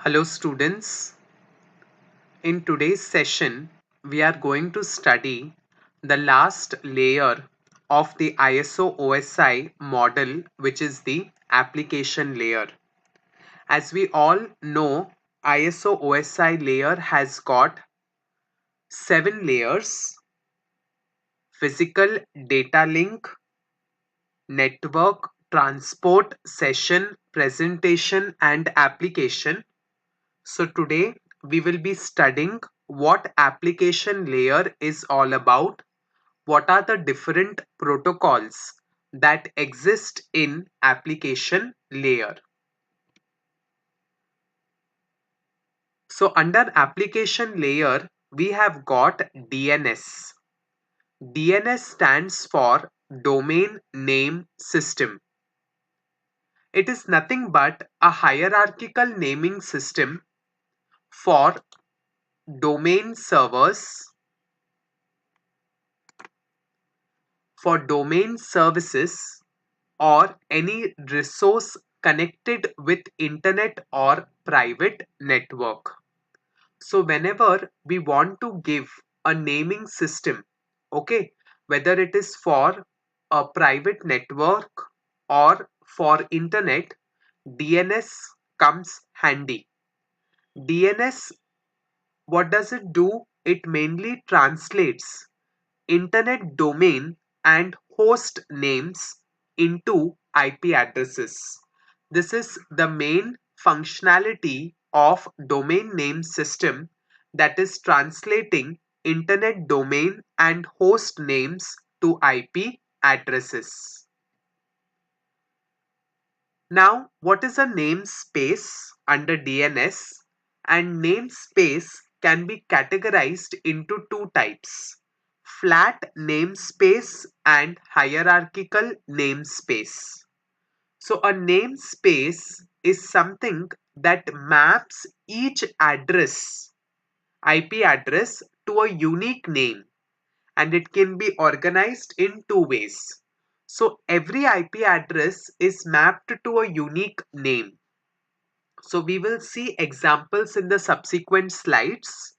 Hello students, in today's session we are going to study the last layer of the ISO OSI model, which is the application layer. As we all know, ISO OSI layer has got 7 layers: physical data link, network, transport, session, presentation and application. So today we will be studying what application layer is all about, what are the different protocols that exist in application layer. So under application layer, we have got DNS. DNS stands for Domain Name System. It is nothing but a hierarchical naming system for domain servers, for domain services, or any resource connected with internet or private network. So whenever we want to give a naming system, okay, whether it is for a private network or for internet, DNS comes handy. DNS, what does it do? It mainly translates internet domain and host names into IP addresses. This is the main functionality of domain name system, that is translating internet domain and host names to IP addresses. Now, what is a namespace under DNS? And namespace can be categorized into two types: flat namespace and hierarchical namespace. So a namespace is something that maps each address, IP address, to a unique name, and it can be organized in two ways. So every IP address is mapped to a unique name. So we will see examples in the subsequent slides.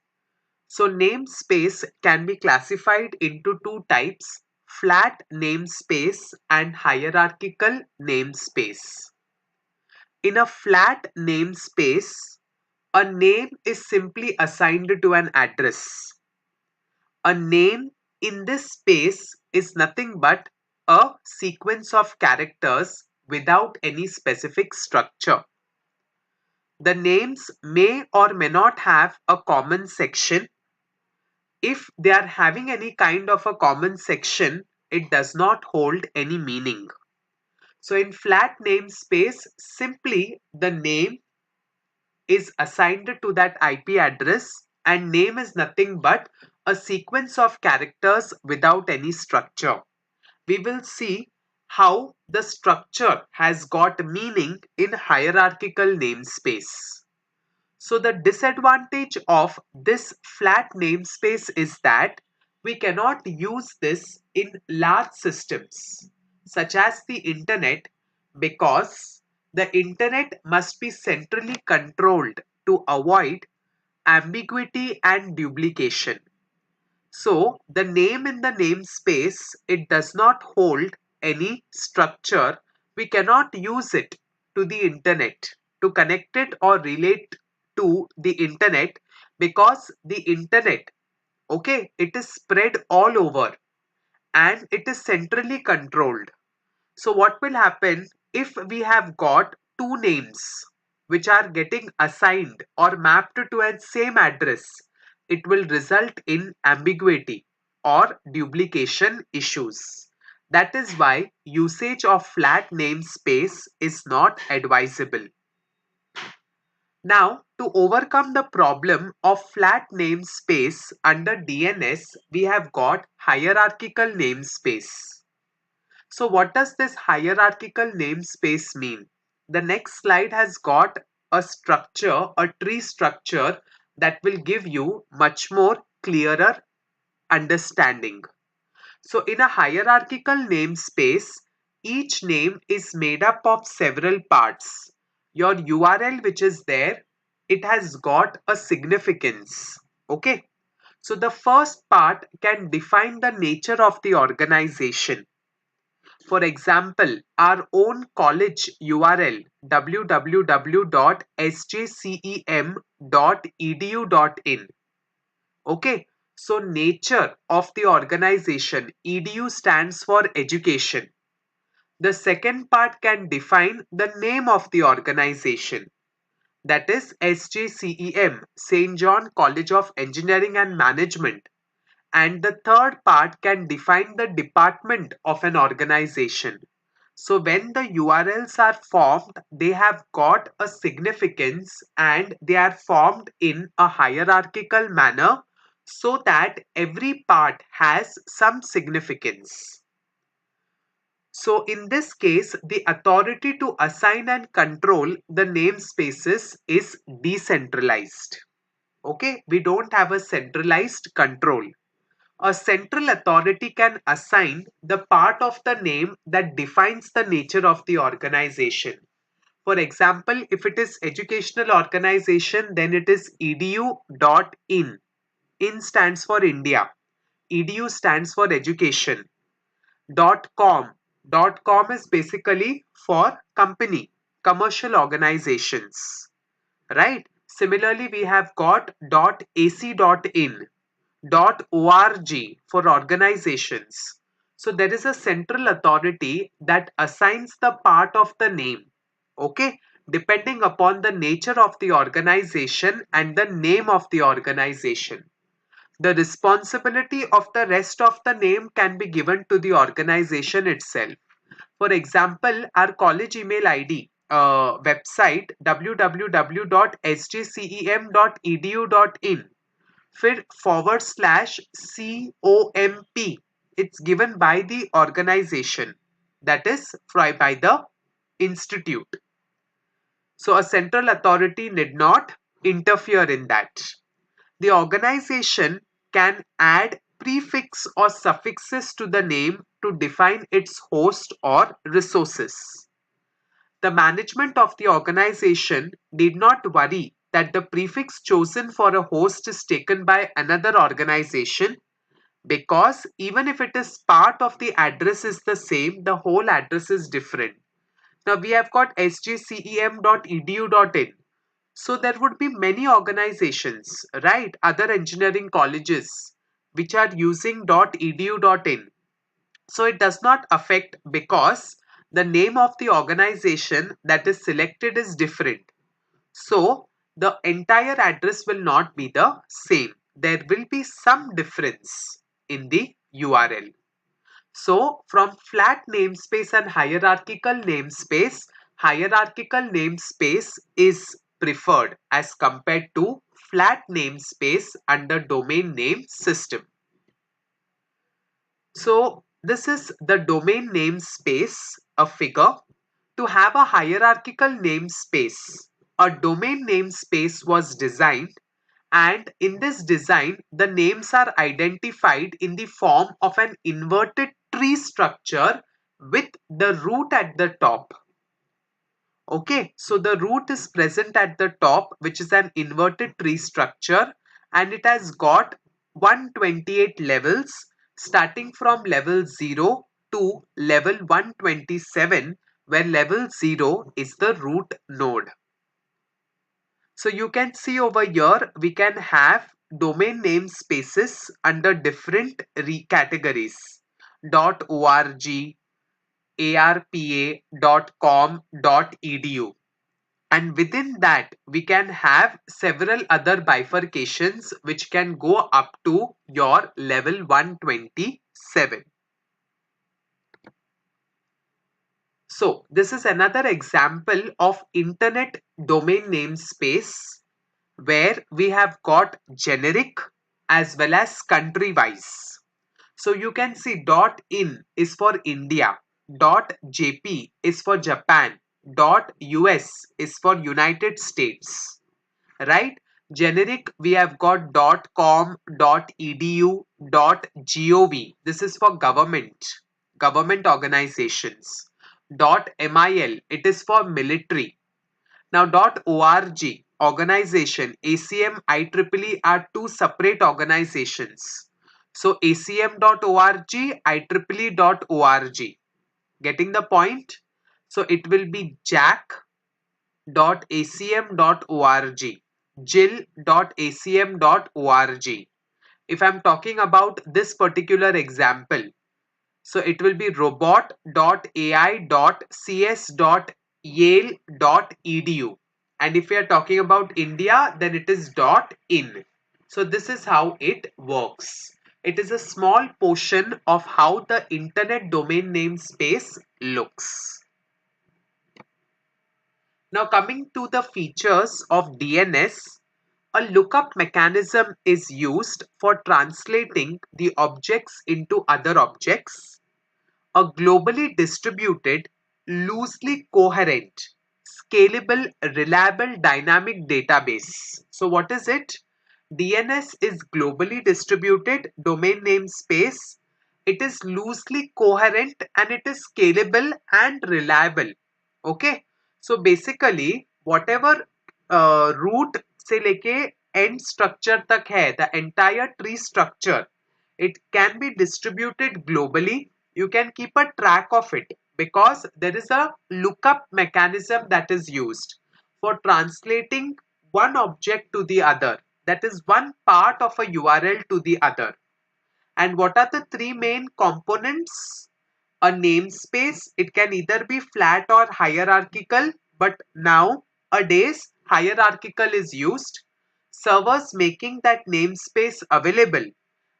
So namespace can be classified into two types: flat namespace and hierarchical namespace. In a flat namespace, a name is simply assigned to an address. A name in this space is nothing but a sequence of characters without any specific structure. The names may or may not have a common section. If they are having any kind of a common section, it does not hold any meaning. So in flat namespace, simply the name is assigned to that IP address, and name is nothing but a sequence of characters without any structure. We will see how the structure has got meaning in hierarchical namespace. So the disadvantage of this flat namespace is that we cannot use this in large systems such as the internet, because the internet must be centrally controlled to avoid ambiguity and duplication. So the name in the namespace, it does not hold any structure. We cannot use it to the internet to connect it or relate to the internet, because the internet, okay, it is spread all over and it is centrally controlled. So what will happen if we have got two names which are getting assigned or mapped to a same address? It will result in ambiguity or duplication issues. That is why usage of flat namespace is not advisable. Now, to overcome the problem of flat namespace under DNS, we have got hierarchical namespace. So what does this hierarchical namespace mean? The next slide has got a structure, a tree structure, that will give you much more clearer understanding. So in a hierarchical namespace, each name is made up of several parts. Your URL which is there, it has got a significance. Okay. So the first part can define the nature of the organization. For example, our own college URL www.sjcem.edu.in. Okay, so nature of the organization, EDU stands for education. The second part can define the name of the organization, that is SJCEM, St. John College of Engineering and Management. And the third part can define the department of an organization. So when the URLs are formed, they have got a significance and they are formed in a hierarchical manner so that every part has some significance. So in this case, the authority to assign and control the namespaces is decentralized. Okay, we don't have a centralized control. A central authority can assign the part of the name that defines the nature of the organization. For example, if it is educational organization, then it is edu.in. In stands for India. Edu stands for education. .com. .com is basically for company, commercial organizations. Right? Similarly, we have got .ac.in. .org for organizations. So there is a central authority that assigns the part of the name, okay, depending upon the nature of the organization and the name of the organization. The responsibility of the rest of the name can be given to the organization itself. For example, our college email ID website www.sjcem.edu.in /COMP. It's given by the organization, that is by the institute. So a central authority need not interfere in that. The organization can add prefix or suffixes to the name to define its host or resources. The management of the organization need not worry that the prefix chosen for a host is taken by another organization, because even if it is part of the address is the same, the whole address is different. Now we have got sjcem.edu.in. So there would be many organizations, right? Other engineering colleges which are using .edu.in. So it does not affect because the name of the organization that is selected is different. So the entire address will not be the same. There will be some difference in the URL. So from flat namespace and hierarchical namespace is preferred as compared to flat namespace under domain name system. So this is the domain namespace, a figure. To have a hierarchical namespace, a domain namespace was designed, and in this design, the names are identified in the form of an inverted tree structure with the root at the top. Okay, so the root is present at the top, which is an inverted tree structure, and it has got 128 levels starting from level 0 to level 127, where level 0 is the root node. So you can see over here, we can have domain namespaces under different categories: .org, arpa.com, .edu. And within that, we can have several other bifurcations which can go up to your level 127. So this is another example of internet domain namespace where we have got generic as well as country wise. So you can see .in is for India, .jp is for Japan, .us is for United States, right? Generic we have got .com, .edu, .gov. This is for government organizations. .mil, it is for military. Now .org, organization, ACM, IEEE are two separate organizations. So acm.org, IEEE.org. Getting the point? So it will be jack.acm.org, jill.acm.org. If I'm talking about this particular example, so it will be robot.ai.cs.yale.edu. And if we are talking about India, then it is .in. So this is how it works. It is a small portion of how the internet domain namespace looks. Now coming to the features of DNS, a lookup mechanism is used for translating the objects into other objects. A globally distributed, loosely coherent, scalable, reliable dynamic database. So what is it? DNS is globally distributed domain namespace. It is loosely coherent and it is scalable and reliable. Okay. So basically whatever root से लेके end structure तक है, the entire tree structure, it can be distributed globally. You can keep a track of it because there is a lookup mechanism that is used for translating one object to the other. That is one part of a URL to the other. And what are the three main components? A namespace, it can either be flat or hierarchical, but nowadays hierarchical is used. Servers making that namespace available,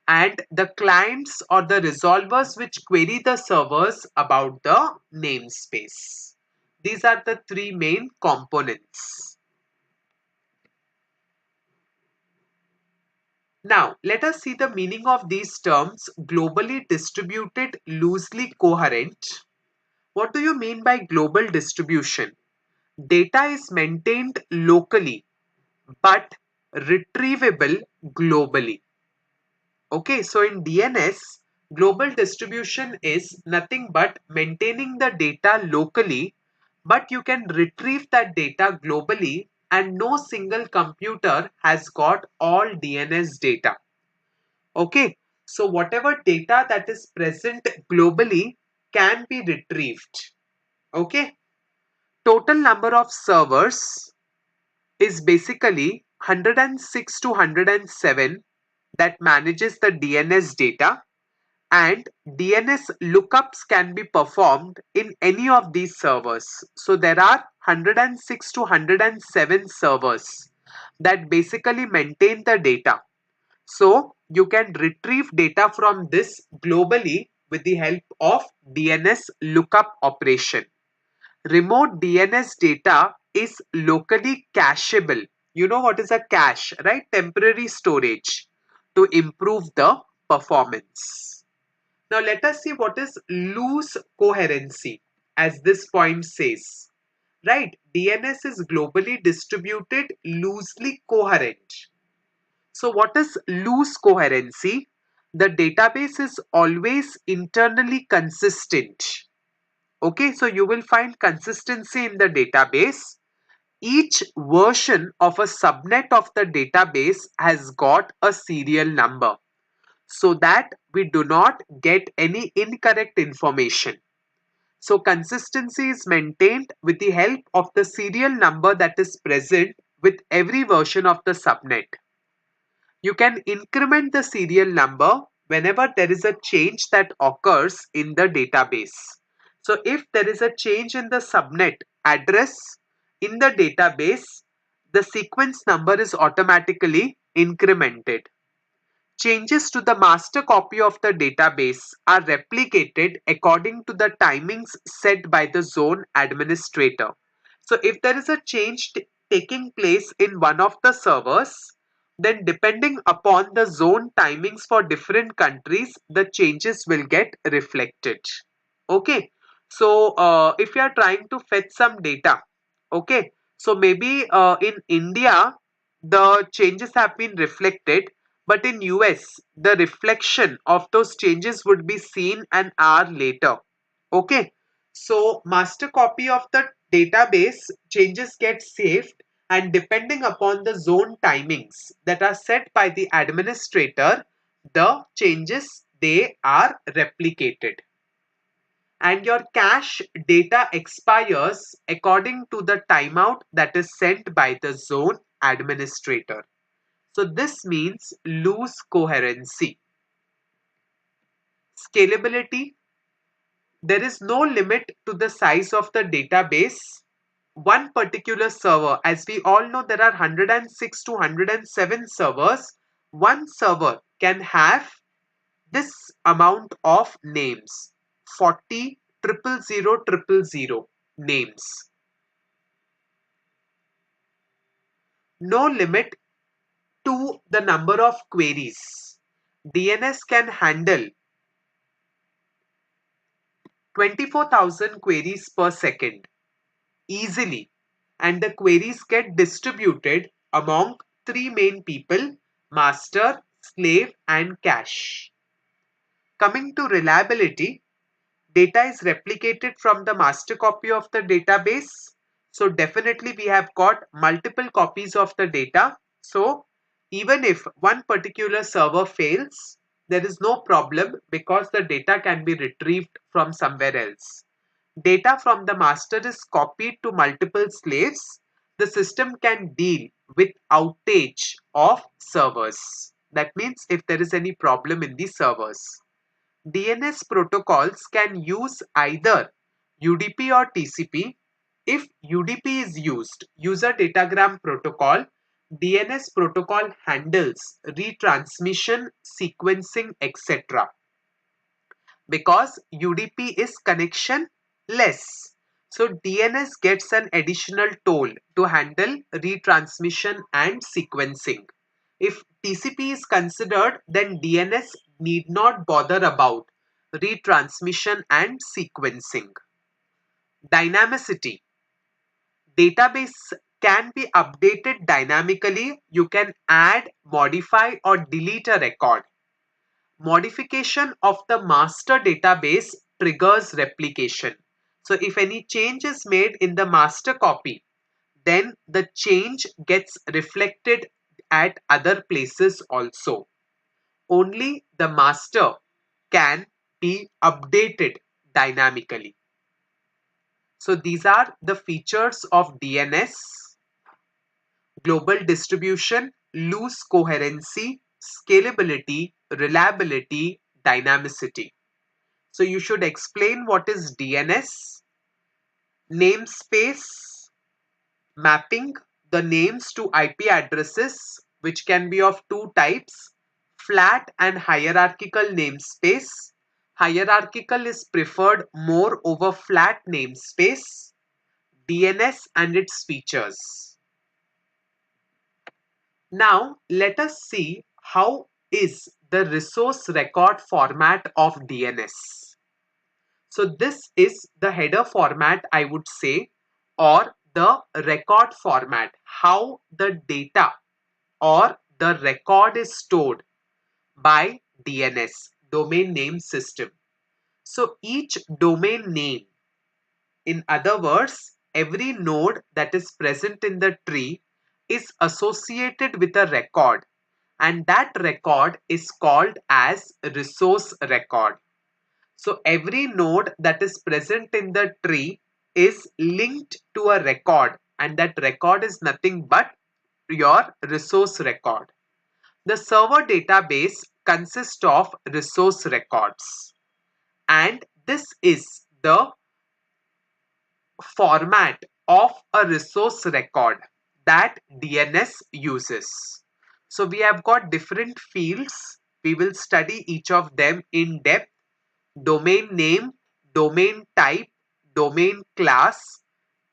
and the clients or the resolvers which query the servers about the namespace. These are the three main components. Now, let us see the meaning of these terms: globally distributed, loosely coherent. What do you mean by global distribution? Data is maintained locally but retrievable globally. Okay, so in DNS, global distribution is nothing but maintaining the data locally, but you can retrieve that data globally, and no single computer has got all DNS data. Okay, so whatever data that is present globally can be retrieved. Okay, total number of servers is basically 106 to 107 that manages the DNS data, and DNS lookups can be performed in any of these servers. So there are 106 to 107 servers that basically maintain the data. So you can retrieve data from this globally with the help of DNS lookup operation. Remote DNS data is locally cacheable. You know what is a cache, right? Temporary storage to improve the performance. Now let us see what is loose coherency, as this point says. Right? DNS is globally distributed, loosely coherent. So what is loose coherency? The database is always internally consistent. Okay, so you will find consistency in the database. Each version of a subnet of the database has got a serial number so that we do not get any incorrect information. So consistency is maintained with the help of the serial number that is present with every version of the subnet. You can increment the serial number whenever there is a change that occurs in the database. So if there is a change in the subnet address in the database, the sequence number is automatically incremented. Changes to the master copy of the database are replicated according to the timings set by the zone administrator. So if there is a change taking place in one of the servers, then depending upon the zone timings for different countries, the changes will get reflected. Okay, so if you are trying to fetch some data, okay, so maybe in India the changes have been reflected, but in US the reflection of those changes would be seen an hour later. Okay, so master copy of the database changes get saved, and depending upon the zone timings that are set by the administrator, the changes they are replicated. And your cache data expires according to the timeout that is sent by the zone administrator. So this means loose coherency. Scalability. There is no limit to the size of the database. One particular server, as we all know, there are 106 to 107 servers. One server can have this amount of names, 40,000,000 names. No limit to the number of queries. DNS can handle 24,000 queries per second easily, and the queries get distributed among three main people: master, slave, and cache. Coming to reliability, data is replicated from the master copy of the database. So definitely we have got multiple copies of the data. So even if one particular server fails, there is no problem because the data can be retrieved from somewhere else. Data from the master is copied to multiple slaves. The system can deal with outage of servers. That means if there is any problem in the servers. DNS protocols can use either UDP or TCP. If UDP is used, user datagram protocol, DNS protocol handles retransmission, sequencing, etc. Because UDP is connectionless. So DNS gets an additional toll to handle retransmission and sequencing. If TCP is considered, then DNS need not bother about retransmission and sequencing. Dynamicity. Database can be updated dynamically. You can add, modify, or delete a record. Modification of the master database triggers replication. So if any change is made in the master copy, then the change gets reflected at other places also. Only the master can be updated dynamically. So these are the features of DNS: global distribution, loose coherency, scalability, reliability, dynamicity. So you should explain what is DNS. Namespace, mapping the names to IP addresses, which can be of two types: flat and hierarchical namespace. Hierarchical is preferred more over flat namespace. DNS and its features. Now let us see how is the resource record format of DNS. So this is the header format, I would say, or the record format, how the data or the record is stored by DNS, domain name system. So each domain name, in other words, every node that is present in the tree is associated with a record, and that record is called as resource record. So every node that is present in the tree is linked to a record, and that record is nothing but your resource record. The server database consists of resource records, and this is the format of a resource record that DNS uses. So we have got different fields. We will study each of them in depth: domain name, domain type, domain class,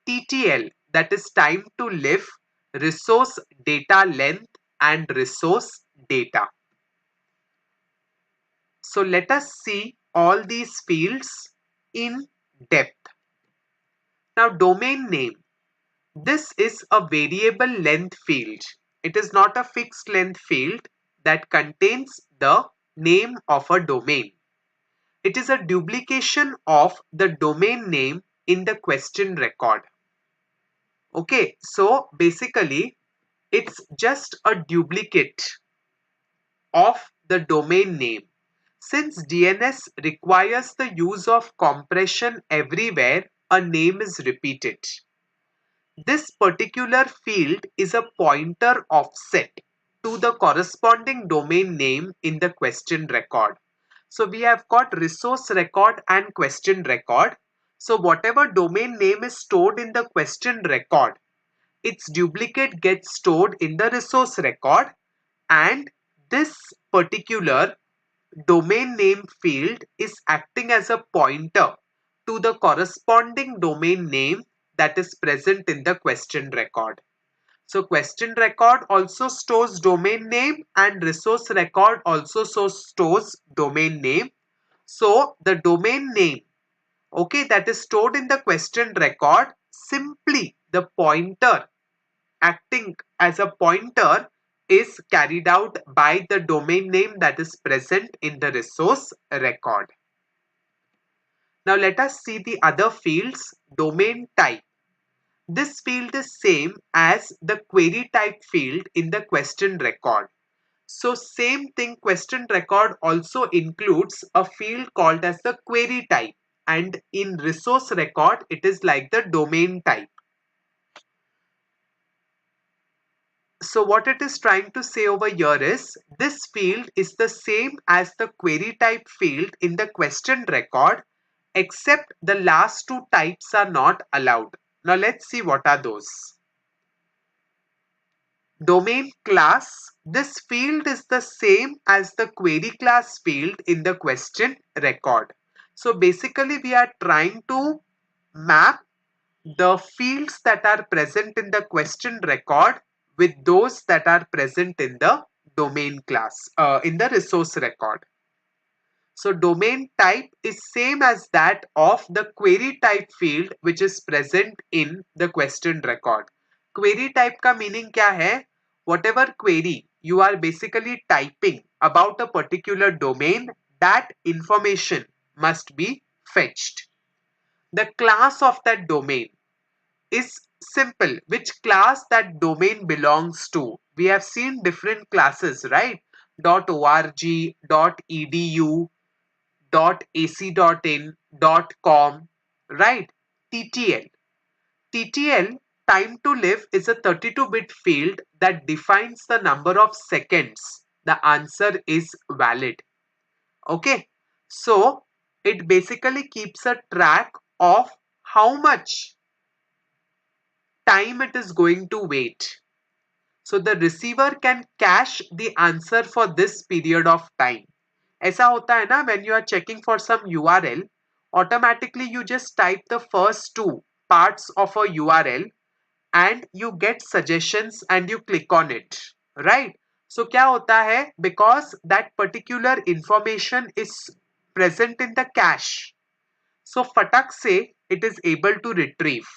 TTL, that is time to live, resource data length, and resource data. So let us see all these fields in depth. Now domain name. This is a variable length field. It is not a fixed length field that contains the name of a domain. It is a duplication of the domain name in the question record. Okay, so basically it's just a duplicate of the domain name. Since DNS requires the use of compression everywhere a name is repeated, this particular field is a pointer offset to the corresponding domain name in the question record. So we have got resource record and question record. So whatever domain name is stored in the question record, its duplicate gets stored in the resource record, and this particular domain name field is acting as a pointer to the corresponding domain name that is present in the question record. So question record also stores domain name and resource record also stores domain name. So the domain name, okay, that is stored in the question record, simply the pointer acting as a pointer is carried out by the domain name that is present in the resource record. Now let us see the other fields. Domain type. This field is same as the query type field in the question record. So same thing, question record also includes a field called as the query type, and in resource record it is like the domain type. So what it is trying to say over here is this field is the same as the query type field in the question record, except the last two types are not allowed. Now let's see what are those. Domain class. This field is the same as the query class field in the question record. So basically we are trying to map the fields that are present in the question record with those that are present in the domain class, in the resource record. So domain type is same as that of the query type field which is present in the question record. Query type का meaning क्या है? Whatever query you are basically typing about a particular domain, that information must be fetched. The class of that domain is simple, which class that domain belongs to. We have seen different classes, right? .org, .edu, .ac.in, .com, right? TTL. TTL, time to live, is a 32-bit field that defines the number of seconds the answer is valid. Okay, so it basically keeps a track of how much time it is going to wait. So the receiver can cache the answer for this period of time. ऐसा होता है ना, when you are checking for some URL, automatically you just type the first two parts of a URL and you get suggestions and you click on it, right? So क्या होता है, because that particular information is present in the cache, so फटक से it is able to retrieve.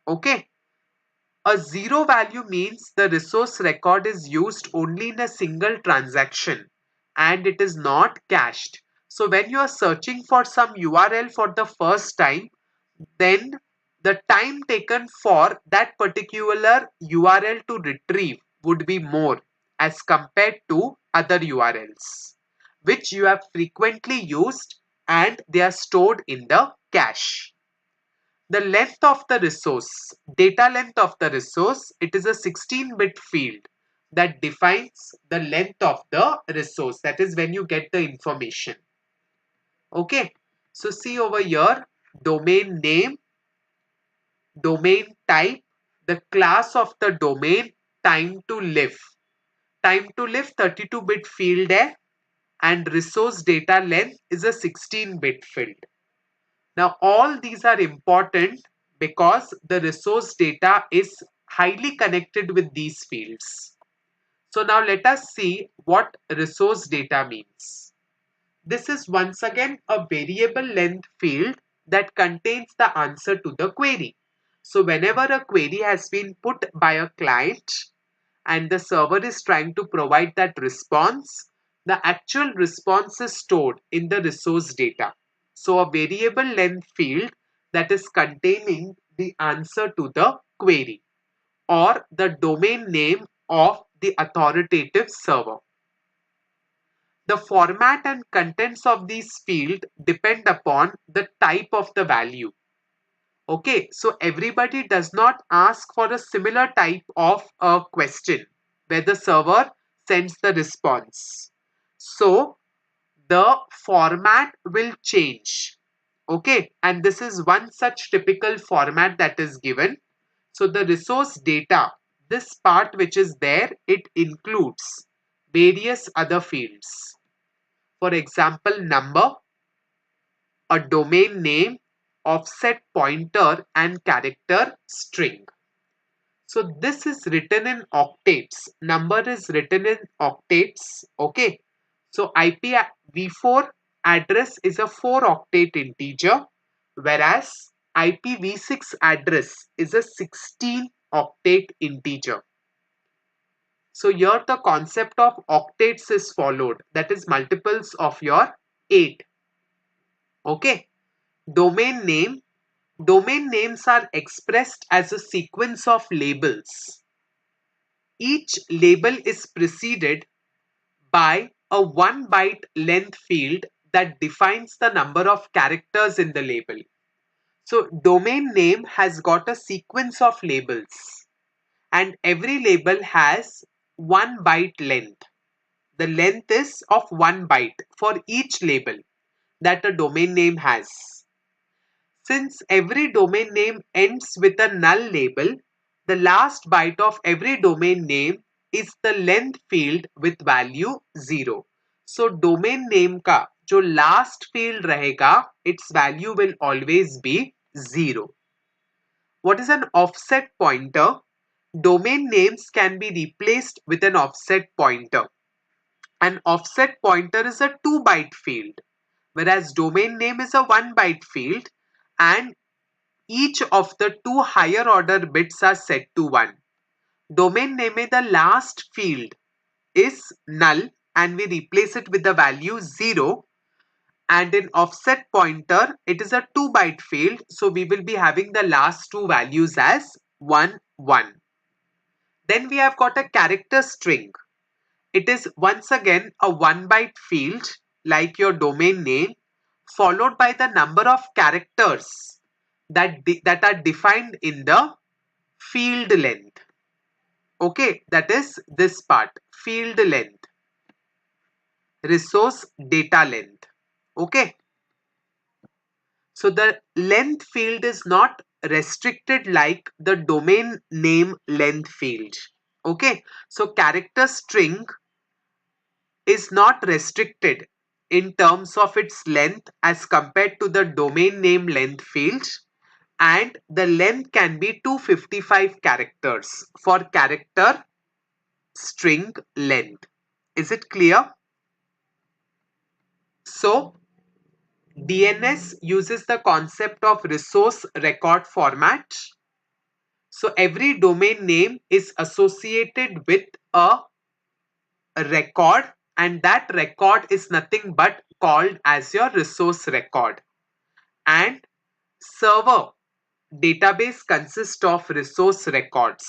Okay. A zero value means the resource record is used only in a single transaction and it is not cached. So when you are searching for some URL for the first time, then the time taken for that particular URL to retrieve would be more as compared to other URLs, which you have frequently used and they are stored in the cache. The length of the resource, data length of the resource, it is a 16-bit field that defines the length of the resource. That is when you get the information. Okay, so see over here, domain name, domain type, the class of the domain, time to live. Time to live 32-bit field hai, and resource data length is a 16-bit field. Now all these are important because the resource data is highly connected with these fields. So now let us see what resource data means. This is once again a variable length field that contains the answer to the query. So whenever a query has been put by a client and the server is trying to provide that response, the actual response is stored in the resource data. So a variable length field that is containing the answer to the query. or the domain name of the authoritative server. The format and contents of these fields depend upon the type of the value. Okay, so everybody does not ask for a similar type of a question where the server sends the response. So the format will change. Okay, and this is one such typical format that is given. So the resource data, this part which is there, it includes various other fields. For example, number, a domain name, offset pointer, and character string. So this is written in octets. Number is written in octets. Okay. So IPv4 address is a 4-octet integer, whereas IPv6 address is a 16-octet integer. So here the concept of octets is followed. That is multiples of your 8. Okay. Domain name. Domain names are expressed as a sequence of labels. Each label is preceded by a 1 byte length field that defines the number of characters in the label. So domain name has got a sequence of labels and every label has 1 byte length. The length is of 1 byte for each label that a domain name has. Since every domain name ends with a null label, the last byte of every domain name is the length field with value 0. So domain name का जो last field रहेगा, its value will always be 0. What is an offset pointer? Domain names can be replaced with an offset pointer. An offset pointer is a 2 byte field, whereas domain name is a 1 byte field, and each of the two higher order bits are set to 1. Domain name में the last field is null and we replace it with the value 0, and in offset pointer it is a 2 byte field, so we will be having the last two values as 1 1. Then we have got a character string. It is once again a 1 byte field like your domain name, followed by the number of characters that are defined in the field length. Okay, that is this part, field length, resource data length. Okay, so the length field is not restricted like the domain name length field. Okay, so character string is not restricted in terms of its length as compared to the domain name length field, and the length can be 255 characters for character string length. Is it clear? So DNS uses the concept of resource record format. So every domain name is associated with a record, and that record is nothing but called as your resource record. And server database consists of resource records.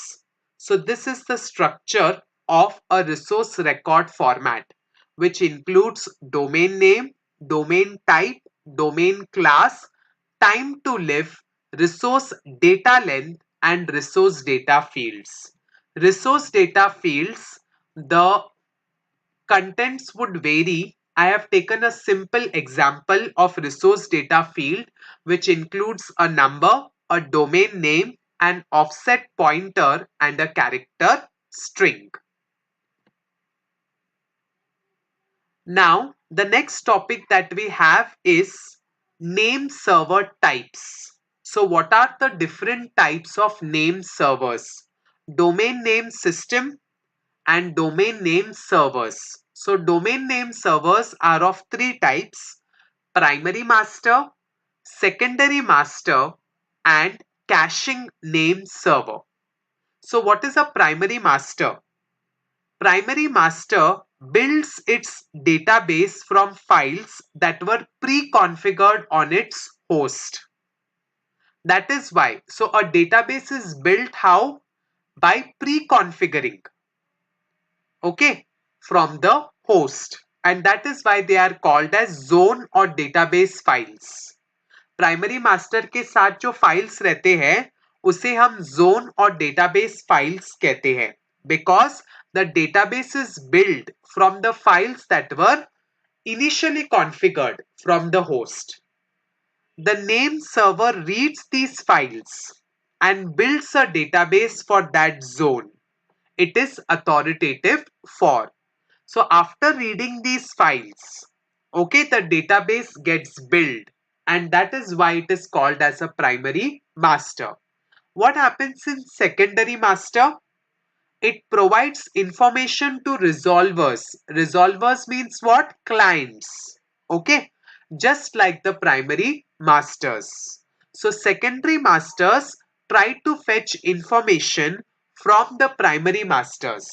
So this is the structure of a resource record format, which includes domain name, domain type, domain class, time to live, resource data length, and resource data fields. Resource data fields, the contents would vary. I have taken a simple example of resource data field, which includes a number, a domain name, an offset pointer, and a character string. Now, the next topic that we have is name server types. So what are the different types of name servers? Domain name system and domain name servers. So domain name servers are of three types: primary master, secondary master, and caching name server. So what is a primary master? Primary master builds its database from files that were pre-configured on its host. That is why. So a database is built how? by pre-configuring, okay, from the host. And that is why they are called as zone or database files. Primary master के साथ जो files रहते हैं उसे हम zone और database files कहते हैं because the database is built from the files that were initially configured from the host. The name server reads these files and builds a database for that zone. It is authoritative for. So after reading these files, okay, the database gets built, and that is why it is called as a primary master. What happens in secondary master? It provides information to resolvers. Resolvers means what? Clients. Okay, just like the primary masters. So secondary masters try to fetch information from the primary masters.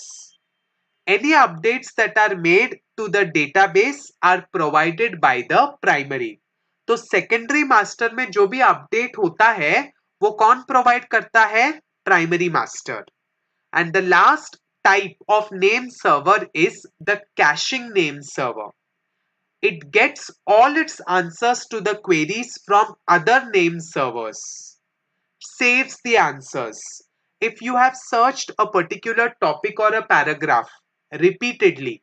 Any updates that are made to the database are provided by the primary. तो secondary master में जो भी update होता है वो कौन provide करता है? Primary master. And the last type of name server is the caching name server. It gets all its answers to the queries from other name servers. Saves the answers. If you have searched a particular topic or a paragraph repeatedly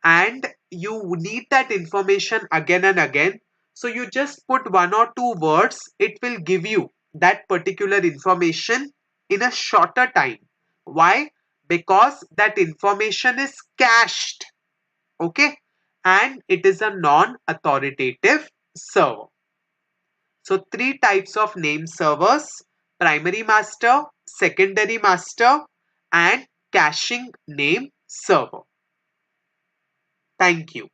and you need that information again and again, so you just put one or two words, it will give you that particular information in a shorter time. Why? Because that information is cached, okay, and it is a non-authoritative server. So three types of name servers: primary master, secondary master, and caching name server. Thank you.